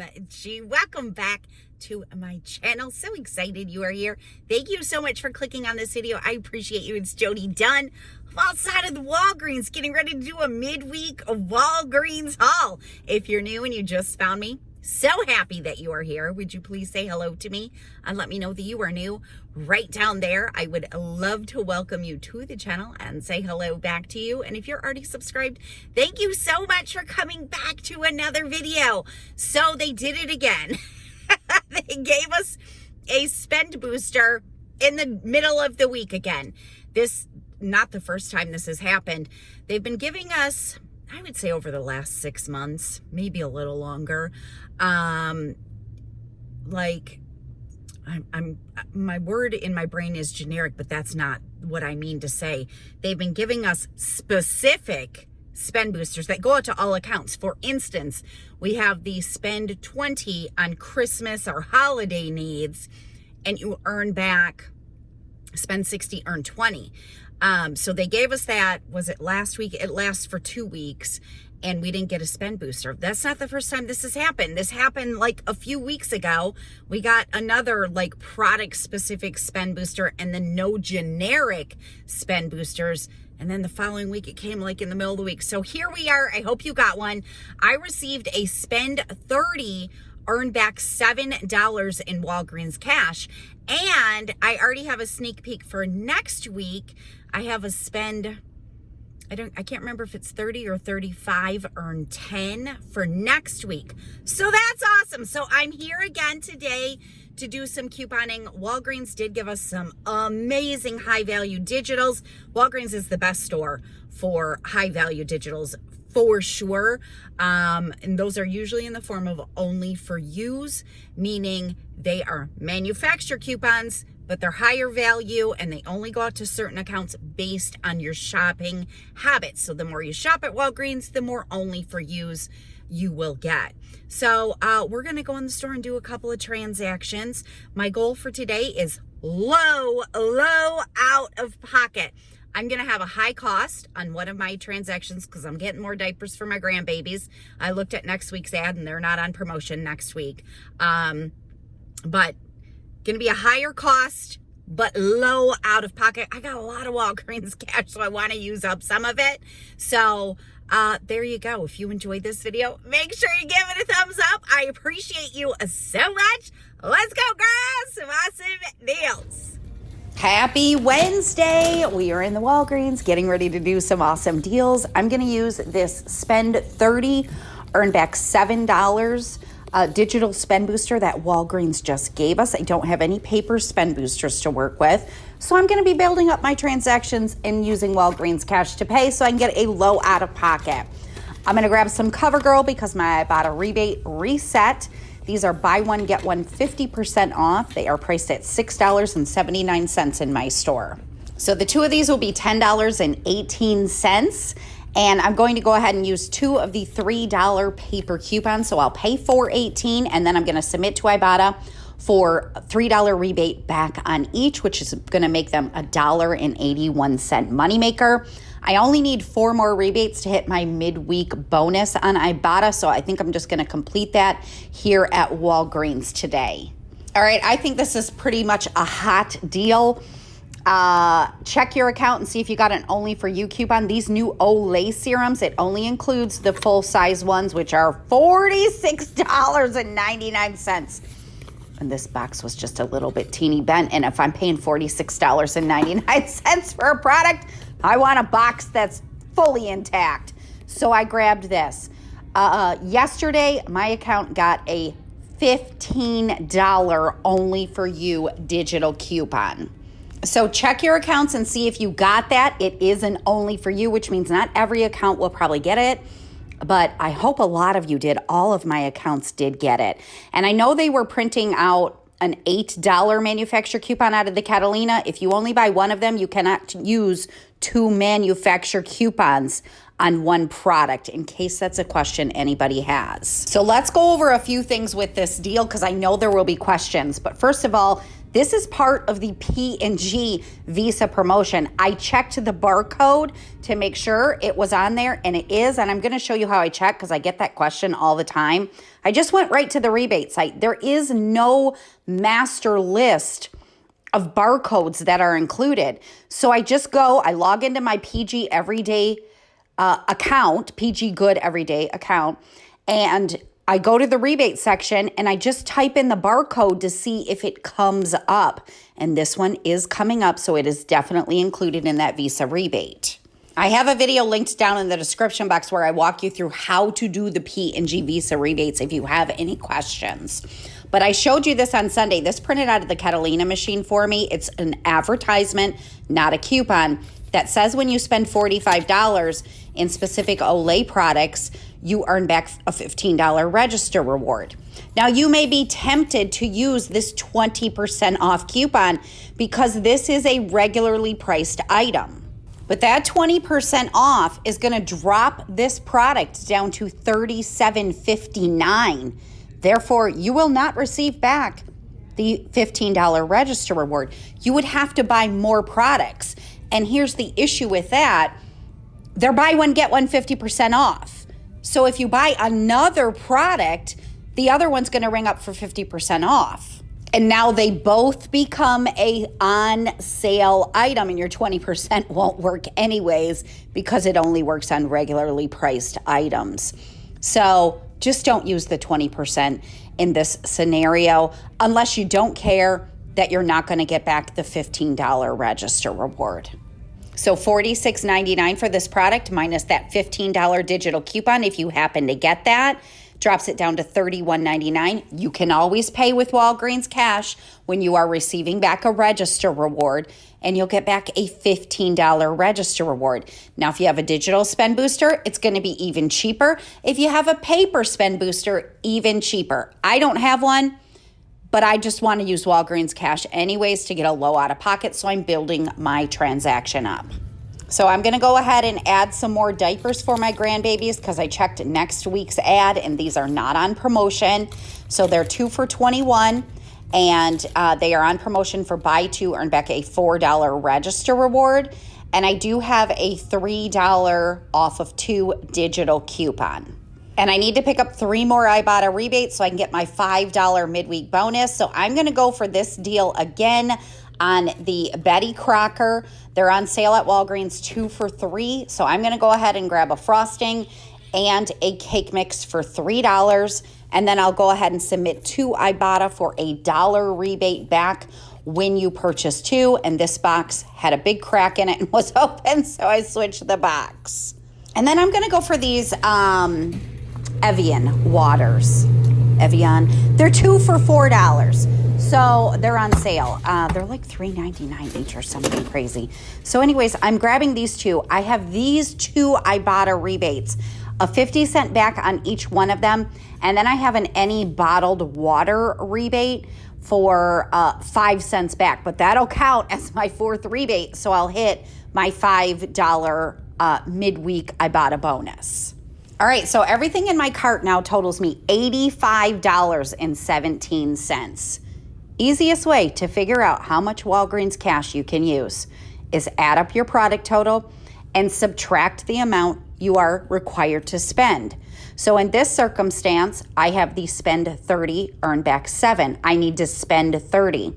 OMG. Welcome back to my channel. So excited you are here. Thank you so much for clicking on this video. I appreciate you. It's Jody Dunn. I'm outside of the Walgreens getting ready to do a midweek Walgreens haul. If you're new and you just found me, so happy that you are here. Would you please say hello to me and let me know that you are new right down there? I would love to welcome you to the channel and say hello back to you. And if you're already subscribed, thank you so much for coming back to another video. So they did it again. They gave us a spend booster in the middle of the week again. This, not the first time this has happened. They've been giving us, I would say over the last 6 months, maybe a little longer. My word in my brain is generic, but that's not what I mean to say. They've been giving us specific spend boosters that go out to all accounts. For instance, we have the spend 20 on Christmas or holiday needs, and you earn back, spend 60, earn 20. So they gave us that, was it last week? It lasts for 2 weeks, and we didn't get a spend booster. That's not the first time this has happened. This happened like a few weeks ago. We got another like product specific spend booster and then no generic spend boosters. And then the following week it came like in the middle of the week. So here we are. I hope you got one. I received a spend 30, earn back $7 in Walgreens cash. And I already have a sneak peek for next week. I have a spend, I can't remember if it's 30 or 35, earn 10 for next week. So that's awesome. So I'm here again today to do some couponing. Walgreens did give us some amazing high value digitals. Walgreens is the best store for high value digitals for sure. And those are usually in the form of only for use, meaning they are manufacturer coupons, but they're higher value and they only go out to certain accounts based on your shopping habits. So the more you shop at Walgreens, the more only for use you will get. So we're gonna go in the store and do a couple of transactions. My goal for today is low out of pocket. I'm gonna have a high cost on one of my transactions because I'm getting more diapers for my grandbabies. I looked at next week's ad and they're not on promotion next week. But gonna be a higher cost, but low out of pocket. I got a lot of Walgreens cash, so I wanna use up some of it. So there you go. If you enjoyed this video, make sure you give it a thumbs up. I appreciate you so much. Let's go, girls. Some awesome deals. Happy Wednesday. We are in the Walgreens getting ready to do some awesome deals. I'm going to use this spend 30, earn back $7 digital spend booster that Walgreens just gave us. I don't have any paper spend boosters to work with. So I'm going to be building up my transactions and using Walgreens cash to pay so I can get a low out of pocket. I'm going to grab some CoverGirl because my IBOTTA rebate reset. These are buy one, get one 50% off. They are priced at $6.79 in my store. So the two of these will be $10.18. And I'm going to go ahead and use 2 of the $3 paper coupons. So I'll pay $4.18 and then I'm going to submit to IBOTTA for a $3 rebate back on each, which is going to make them a $1.81 moneymaker. I only need 4 more rebates to hit my midweek bonus on IBOTTA, so I think I'm just going to complete that here at Walgreens today. All right, I think this is pretty much a hot deal. Check your account and see if you got an only for you coupon. These new Olay serums, it only includes the full size ones, which are $46.99. And this box was just a little bit teeny bent. And if I'm paying $46.99 for a product, I want a box that's fully intact. So I grabbed this. Yesterday, my account got a $15 only for you digital coupon. So check your accounts and see if you got that. It is an only for you, which means not every account will probably get it. But I hope a lot of you did. All of my accounts did get it. And I know they were printing out an $8 manufacturer coupon out of the Catalina. If you only buy one of them, you cannot use 2 manufacturer coupons on one product, in case that's a question anybody has. So let's go over a few things with this deal because I know there will be questions. But first of all, This is part of the P&G Visa promotion. I checked the barcode to make sure it was on there, and it is. And I'm going to show you how I check because I get that question all the time. I just went right to the rebate site. There is no master list of barcodes that are included. So I just go, I log into my PG Everyday account, PG Good Everyday account, and I go to the rebate section and I just type in the barcode to see if it comes up. And this one is coming up, so it is definitely included in that Visa rebate. I have a video linked down in the description box where I walk you through how to do the P&G Visa rebates if you have any questions. But I showed you this on Sunday. This printed out of the Catalina machine for me. It's an advertisement, not a coupon, that says when you spend $45 in specific Olay products, you earn back a $15 register reward. Now, you may be tempted to use this 20% off coupon because this is a regularly priced item. But that 20% off is going to drop this product down to $37.59. Therefore, you will not receive back the $15 register reward. You would have to buy more products. And here's the issue with that. They're buy one, get one 50% off. So if you buy another product, the other one's going to ring up for 50% off. And now they both become a on sale item, and your 20% won't work anyways because it only works on regularly priced items. So just don't use the 20% in this scenario unless you don't care that you're not going to get back the $15 register reward. So $46.99 for this product minus that $15 digital coupon, if you happen to get that, drops it down to $31.99. You can always pay with Walgreens cash when you are receiving back a register reward, and you'll get back a $15 register reward. Now, if you have a digital spend booster, it's going to be even cheaper. If you have a paper spend booster, even cheaper. I don't have one, but I just want to use Walgreens cash anyways to get a low out of pocket, so I'm building my transaction up. So I'm going to go ahead and add some more diapers for my grandbabies because I checked next week's ad, and these are not on promotion. So they're 2 for $21, and they are on promotion for buy 2, earn back a $4 register reward. And I do have a $3 off of 2 digital coupon. And I need to pick up 3 more IBOTTA rebates so I can get my $5 midweek bonus. So I'm going to go for this deal again on the Betty Crocker. They're on sale at Walgreens 2 for $3. So I'm going to go ahead and grab a frosting and a cake mix for $3. And then I'll go ahead and submit 2 IBOTTA for a $1 rebate back when you purchase 2. And this box had a big crack in it and was open, so I switched the box. And then I'm going to go for these Evian waters. Evian. They're 2 for $4. So they're on sale. They're like $3.99 each or something crazy. So anyways, I'm grabbing these 2. I have these 2 IBOTTA rebates, a 50-cent back on each one of them. And then I have an any bottled water rebate for 5 cents back. But that'll count as my 4th rebate. So I'll hit my $5 midweek IBOTTA bonus. All right, so everything in my cart now totals me $85.17. Easiest way to figure out how much Walgreens cash you can use is add up your product total and subtract the amount you are required to spend. So in this circumstance, I have the spend 30, earn back 7. I need to spend 30.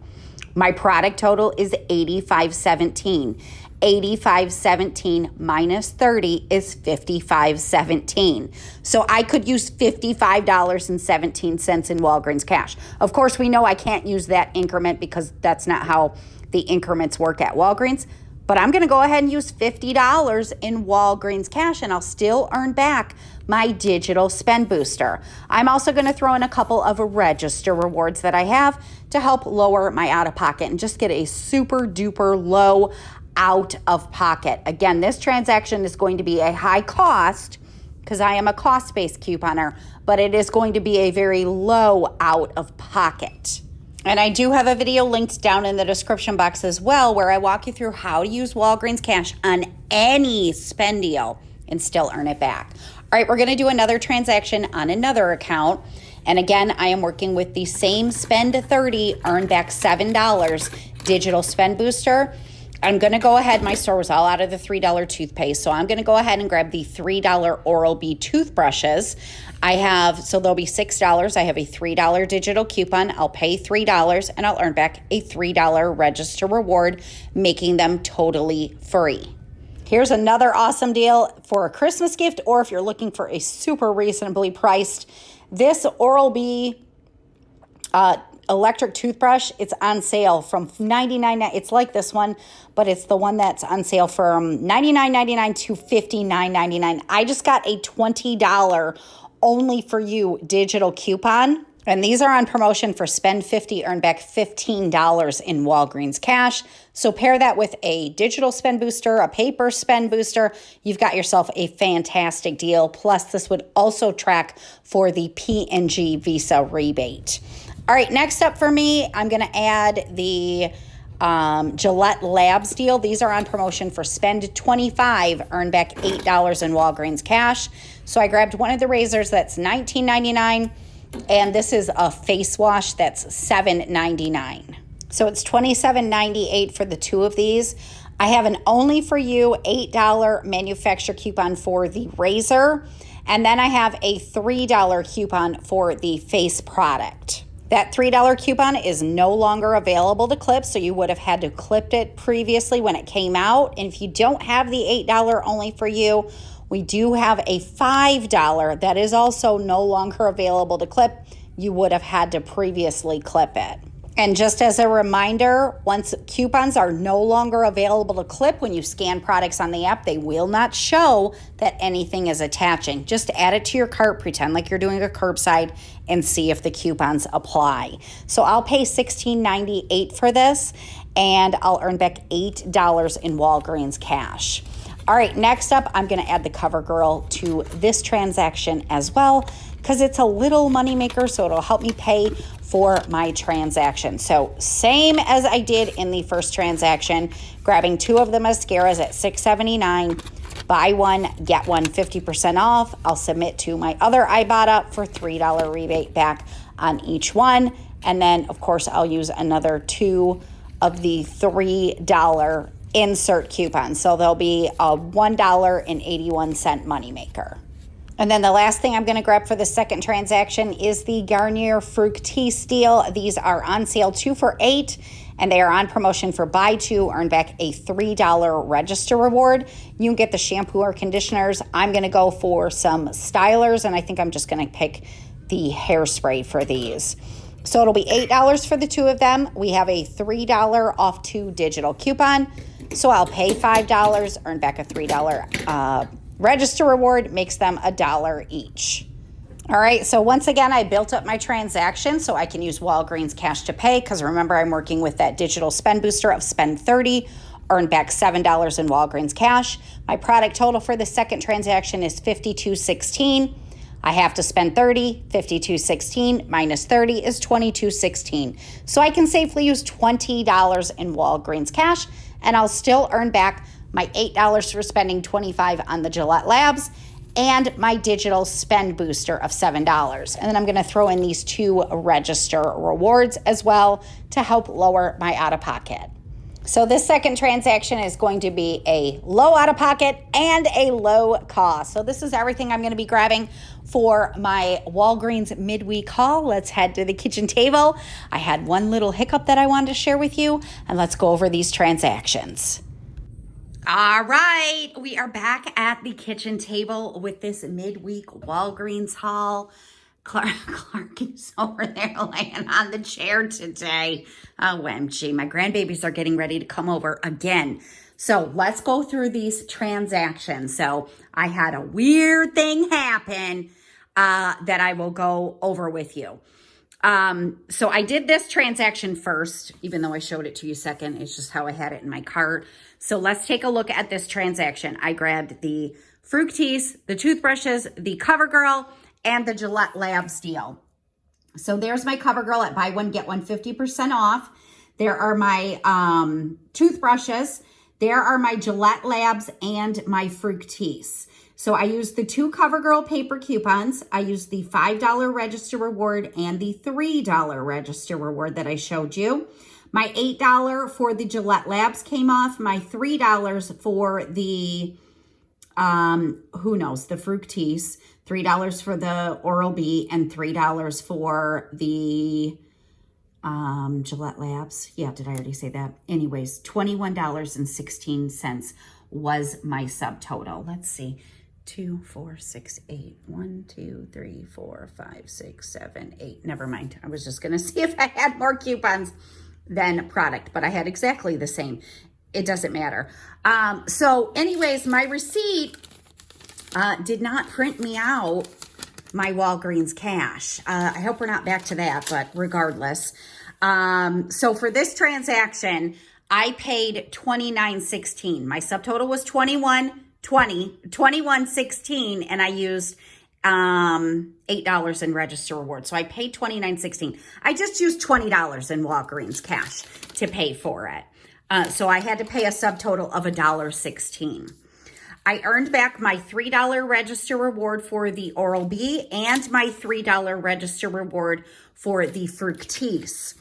My product total is $85.17. $85.17 minus 30 is $55.17. So I could use $55.17 in Walgreens cash. Of course, we know I can't use that increment because that's not how the increments work at Walgreens. But I'm going to go ahead and use $50 in Walgreens cash, and I'll still earn back my digital spend booster. I'm also going to throw in a couple of register rewards that I have to help lower my out-of-pocket and just get a super duper low out of pocket. Again, this transaction is going to be a high cost because I am a cost-based couponer, but it is going to be a very low out of pocket. And I do have a video linked down in the description box as well where I walk you through how to use Walgreens cash on any spend deal and still earn it back. All right, we're going to do another transaction on another account. And again, I am working with the same spend 30, earn back $7 digital spend booster. I'm going to go ahead. My store was all out of the $3 toothpaste. So I'm going to go ahead and grab the $3 Oral-B toothbrushes. So there'll be $6. I have a $3 digital coupon. I'll pay $3 and I'll earn back a $3 register reward, making them totally free. Here's another awesome deal for a Christmas gift, or if you're looking for a super reasonably priced, this Oral-B electric toothbrush, it's on sale from $99. It's like this one, but it's the one that's on sale from $99.99 to $59.99. I just got a $20 only for you digital coupon. And these are on promotion for spend 50, earn back $15 in Walgreens cash. So pair that with a digital spend booster, a paper spend booster. You've got yourself a fantastic deal. Plus, this would also track for the P&G Visa rebate. All right, next up for me, I'm going to add the Gillette Labs deal. These are on promotion for spend 25, earn back $8 in Walgreens cash. So I grabbed one of the razors that's $19.99, and this is a face wash that's $7.99. So it's $27.98 for the two of these. I have an only for you $8 manufacturer coupon for the razor, and then I have a $3 coupon for the face product. That $3 coupon is no longer available to clip, so you would have had to clip it previously when it came out. And if you don't have the $8 only for you, we do have a $5 that is also no longer available to clip. You would have had to previously clip it. And just as a reminder, once coupons are no longer available to clip, when you scan products on the app, they will not show that anything is attaching. Just add it to your cart, pretend like you're doing a curbside, and see if the coupons apply. So I'll pay $16.98 for this, and I'll earn back $8 in Walgreens cash. All right, next up, I'm going to add the CoverGirl to this transaction as well, because it's a little moneymaker, so it'll help me pay for my transaction. So same as I did in the first transaction, grabbing two of the mascaras at $6.79, buy one, get one 50% off. I'll submit to my other IBOTTA for $3 rebate back on each one. And then, of course, I'll use another two of the $3 insert coupons. So there'll be a $1.81 moneymaker. And then the last thing I'm going to grab for the second transaction is the Garnier Fructis deal. These are on sale 2 for $8, and they are on promotion for buy two, earn back a $3 register reward. You can get the shampoo or conditioners. I'm going to go for some stylers, and I think I'm just going to pick the hairspray for these. So it'll be $8 for the two of them. We have a $3 off two digital coupon. So I'll pay $5, earn back a $3 register reward, makes them $1 each. All right, so once again, I built up my transaction so I can use Walgreens cash to pay, because remember, I'm working with that digital spend booster of spend 30, earn back $7 in Walgreens cash. My product total for the second transaction is $52.16. I have to spend 30, $52.16 minus 30 is $22.16. So I can safely use $20 in Walgreens cash, and I'll still earn back my $8 for spending $25 on the Gillette Labs and my digital spend booster of $7. And then I'm going to throw in these two register rewards as well to help lower my out-of-pocket. So this second transaction is going to be a low out-of-pocket and a low cost. So this is everything I'm going to be grabbing for my Walgreens midweek haul. Let's head to the kitchen table. I had one little hiccup that I wanted to share with you, and let's go over these transactions. All right, we are back at the kitchen table with this midweek Walgreens haul. Clark is over there laying on the chair today. OMG, my grandbabies are getting ready to come over again. So let's go through these transactions. So I had a weird thing happen that I will go over with you. So I did this transaction first, even though I showed it to you second. It's just how I had it in my cart. So let's take a look at this transaction. I grabbed the Fructis, the toothbrushes, the CoverGirl, and the Gillette Labs deal. So there's my CoverGirl at buy one, get one 50% off. There are my toothbrushes. There are my Gillette Labs and my Fructis. So I used the 2 CoverGirl paper coupons. I used the $5 register reward and the $3 register reward that I showed you. My $8 for the Gillette Labs came off. My $3 for the, who knows, the Fructis. $3 for the Oral-B and $3 for the Gillette Labs. Yeah, did I already say that? Anyways, $21.16 was my subtotal. Let's see. 2, 4, 6, 8. 1, 2, 3, 4, 5, 6, 7, 8. Never mind. I was just going to see if I had more coupons than product, but I had exactly the same. It doesn't matter. So anyways, my receipt did not print me out my Walgreens cash. I hope we're not back to that, but regardless. So for this transaction, I paid $29.16. My subtotal was $21.16, and I used $8 in register reward. So I paid $29.16. I just used $20 in Walgreens cash to pay for it. So I had to pay a subtotal of $1.16. I earned back my $3 register reward for the Oral-B and my $3 register reward for the Fructis.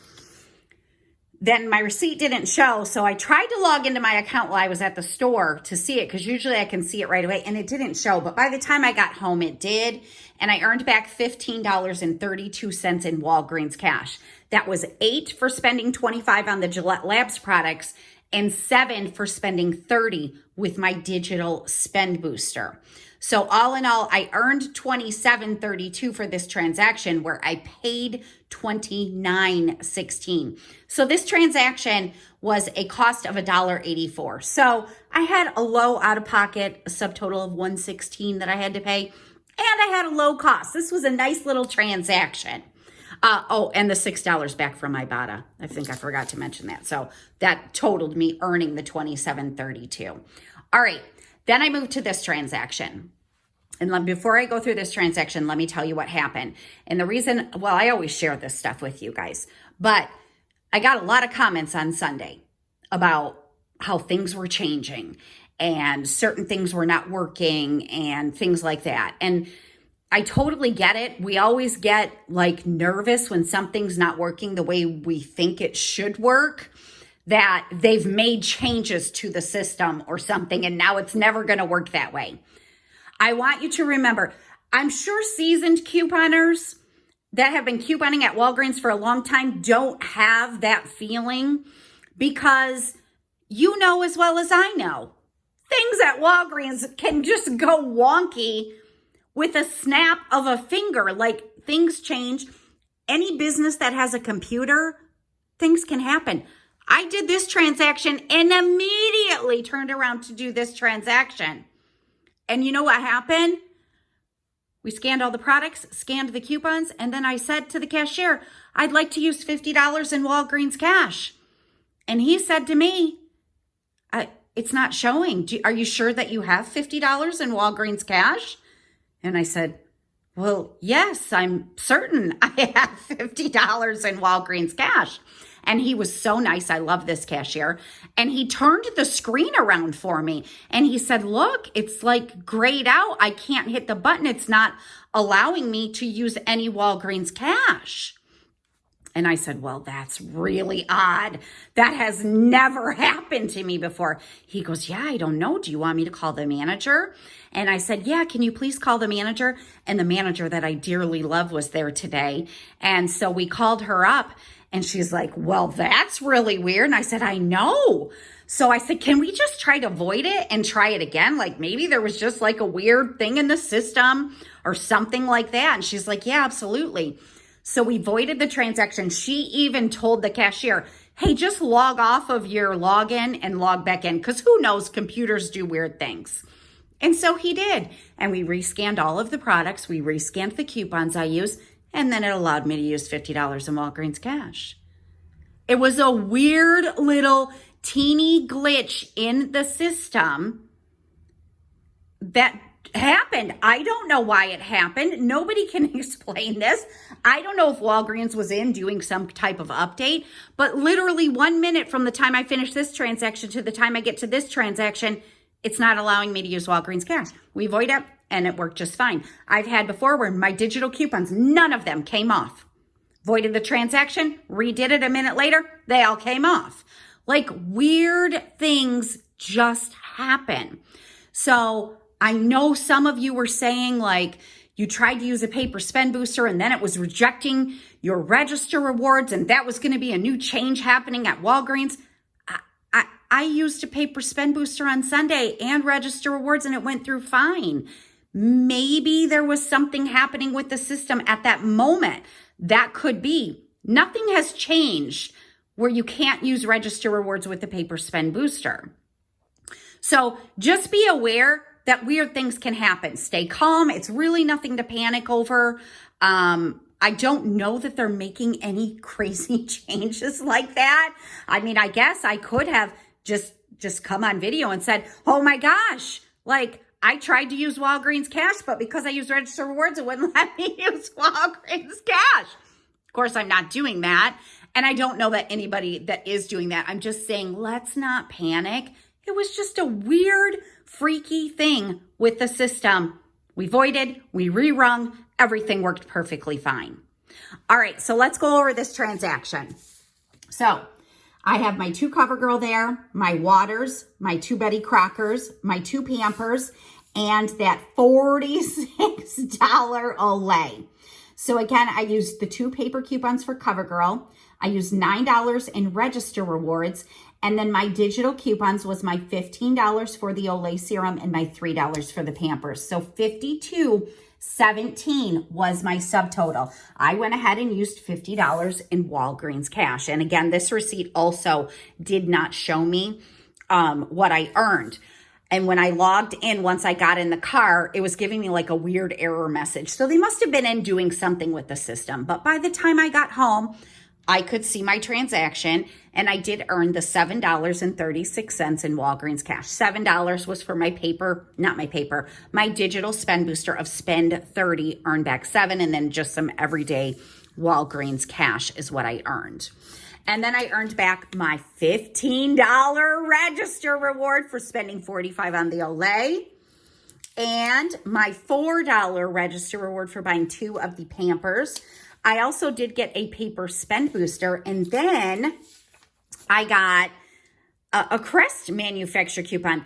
Then my receipt didn't show, so I tried to log into my account while I was at the store to see it, because usually I can see it right away, and it didn't show. But by the time I got home, it did, and I earned back $15.32 in Walgreens cash. That was $8 for spending $25 on the Gillette Labs products and $7 for spending $30 with my digital spend booster. So all in all, I earned $27.32 for this transaction, where I paid $29.16. So this transaction was a cost of $1.84. So I had a low out-of-pocket subtotal of $116 that I had to pay, and I had a low cost. This was a nice little transaction. Oh, and the $6 back from IBOTTA. I think I forgot to mention that. So that totaled me earning the $27.32. All right, then I moved to this transaction. And before I go through this transaction, let me tell you what happened. And the reason, well, I always share this stuff with you guys, but I got a lot of comments on Sunday about how things were changing and certain things were not working and things like that. And I totally get it. We always get like nervous when something's not working the way we think it should work, that they've made changes to the system or something, and now it's never going to work that way. I want you to remember, I'm sure seasoned couponers that have been couponing at Walgreens for a long time don't have that feeling, because you know as well as I know, things at Walgreens can just go wonky with a snap of a finger. Like, things change. Any business that has a computer, things can happen. I did this transaction and immediately turned around to do this transaction. And you know what happened? We scanned all the products, scanned the coupons, and then I said to the cashier, I'd like to use $50 in Walgreens cash. And he said to me, it's not showing. Are you sure that you have $50 in Walgreens cash? And I said, well, yes, I'm certain I have $50 in Walgreens cash. And he was so nice. I love this cashier. And he turned the screen around for me. And he said, look, it's like grayed out. I can't hit the button. It's not allowing me to use any Walgreens cash. And I said, well, that's really odd. That has never happened to me before. He goes, yeah, I don't know. Do you want me to call the manager? And I said, yeah, can you please call the manager? And the manager that I dearly love was there today. And so we called her up, and she's like, well, that's really weird. And I said, I know. So I said, can we just try to void it and try it again? Like, maybe there was just like a weird thing in the system or something like that. And she's like, yeah, absolutely. So we voided the transaction. She even told the cashier, hey, just log off of your login and log back in, because who knows, computers do weird things. And so he did. And we rescanned all of the products. We rescanned the coupons I used, and then it allowed me to use $50 in Walgreens cash. It was a weird little teeny glitch in the system that happened. I don't know why it happened. Nobody can explain this. I don't know if Walgreens was in doing some type of update, but literally 1 minute from the time I finish this transaction to the time I get to this transaction, it's not allowing me to use Walgreens cash. We void it and it worked just fine. I've had before where my digital coupons, none of them came off. Voided the transaction, redid it a minute later, they all came off. Like weird things just happen. So I know some of you were saying like you tried to use a paper spend booster and then it was rejecting your register rewards and that was going to be a new change happening at Walgreens. I used a paper spend booster on Sunday and register rewards and it went through fine. Maybe there was something happening with the system at that moment. That could be. Nothing has changed where you can't use register rewards with the paper spend booster. So just be aware that weird things can happen. Stay calm. It's really nothing to panic over. I don't know that they're making any crazy changes like that. I mean, I guess I could have just come on video and said, oh my gosh, like I tried to use Walgreens cash, but because I used register rewards, it wouldn't let me use Walgreens cash. Of course, I'm not doing that. And I don't know that anybody that is doing that. I'm just saying, let's not panic. It was just a weird, freaky thing with the system. We voided, we rerung, everything worked perfectly fine. All right, so let's go over this transaction. So I have my 2 CoverGirl there, my waters, my 2 Betty Crockers, my 2 Pampers, and that $46 Olay. So again, I used the 2 paper coupons for CoverGirl. I used $9 in register rewards. And then my digital coupons was my $15 for the Olay serum and my $3 for the Pampers. So $52.17 was my subtotal. I went ahead and used $50 in Walgreens cash. And again, this receipt also did not show me what I earned. And when I logged in, once I got in the car, it was giving me like a weird error message. So they must have been in doing something with the system. But by the time I got home, I could see my transaction and I did earn the $7.36 in Walgreens cash. $7 was for my paper, my digital spend booster of spend 30, earn back 7, and then just some everyday Walgreens cash is what I earned. And then I earned back my $15 register reward for spending $45 on the Olay. And my $4 register reward for buying 2 of the Pampers. I also did get a paper spend booster. And then I got a Crest manufacturer coupon.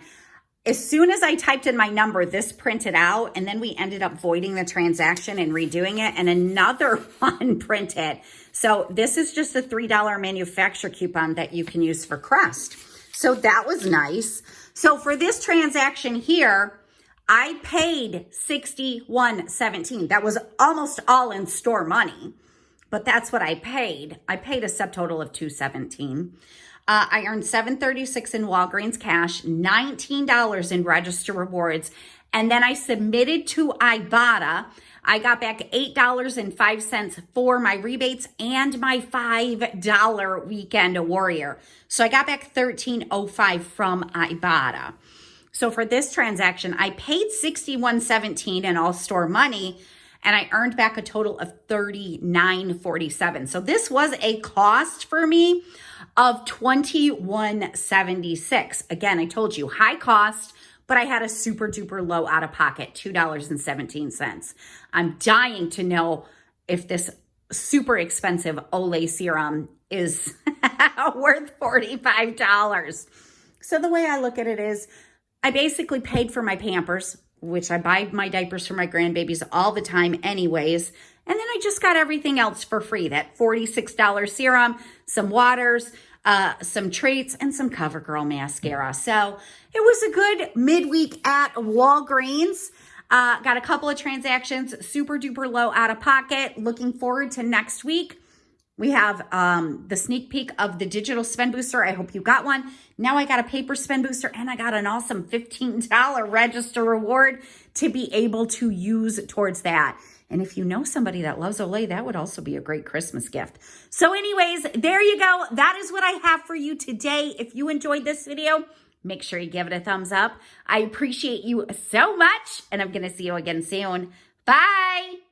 As soon as I typed in my number, this printed out. And then we ended up voiding the transaction and redoing it. And another one printed. So this is just a $3 manufacturer coupon that you can use for Crest. So that was nice. So for this transaction here, I paid $61.17. That was almost all in store money, but that's what I paid. I paid a subtotal of $217. I earned $7.36 in Walgreens cash, $19 in register rewards, and then I submitted to IBOTTA. I got back $8.05 for my rebates and my $5 weekend warrior. So I got back $13.05 from IBOTTA. So for this transaction, I paid $61.17 in all store money, and I earned back a total of $39.47. So this was a cost for me of $21.76. Again, I told you, high cost, but I had a super duper low out of pocket, $2.17. I'm dying to know if this super expensive Olay serum is worth $45. So the way I look at it is, I basically paid for my Pampers, which I buy my diapers for my grandbabies all the time anyways. And then I just got everything else for free. That $46 serum, some waters, some treats, and some CoverGirl mascara. So it was a good midweek at Walgreens. Got a couple of transactions, super duper low out of pocket. Looking forward to next week. We have the sneak peek of the digital spend booster. I hope you got one. Now I got a paper spend booster and I got an awesome $15 register reward to be able to use towards that. And if you know somebody that loves Olay, that would also be a great Christmas gift. So anyways, there you go. That is what I have for you today. If you enjoyed this video, make sure you give it a thumbs up. I appreciate you so much, and I'm going to see you again soon. Bye.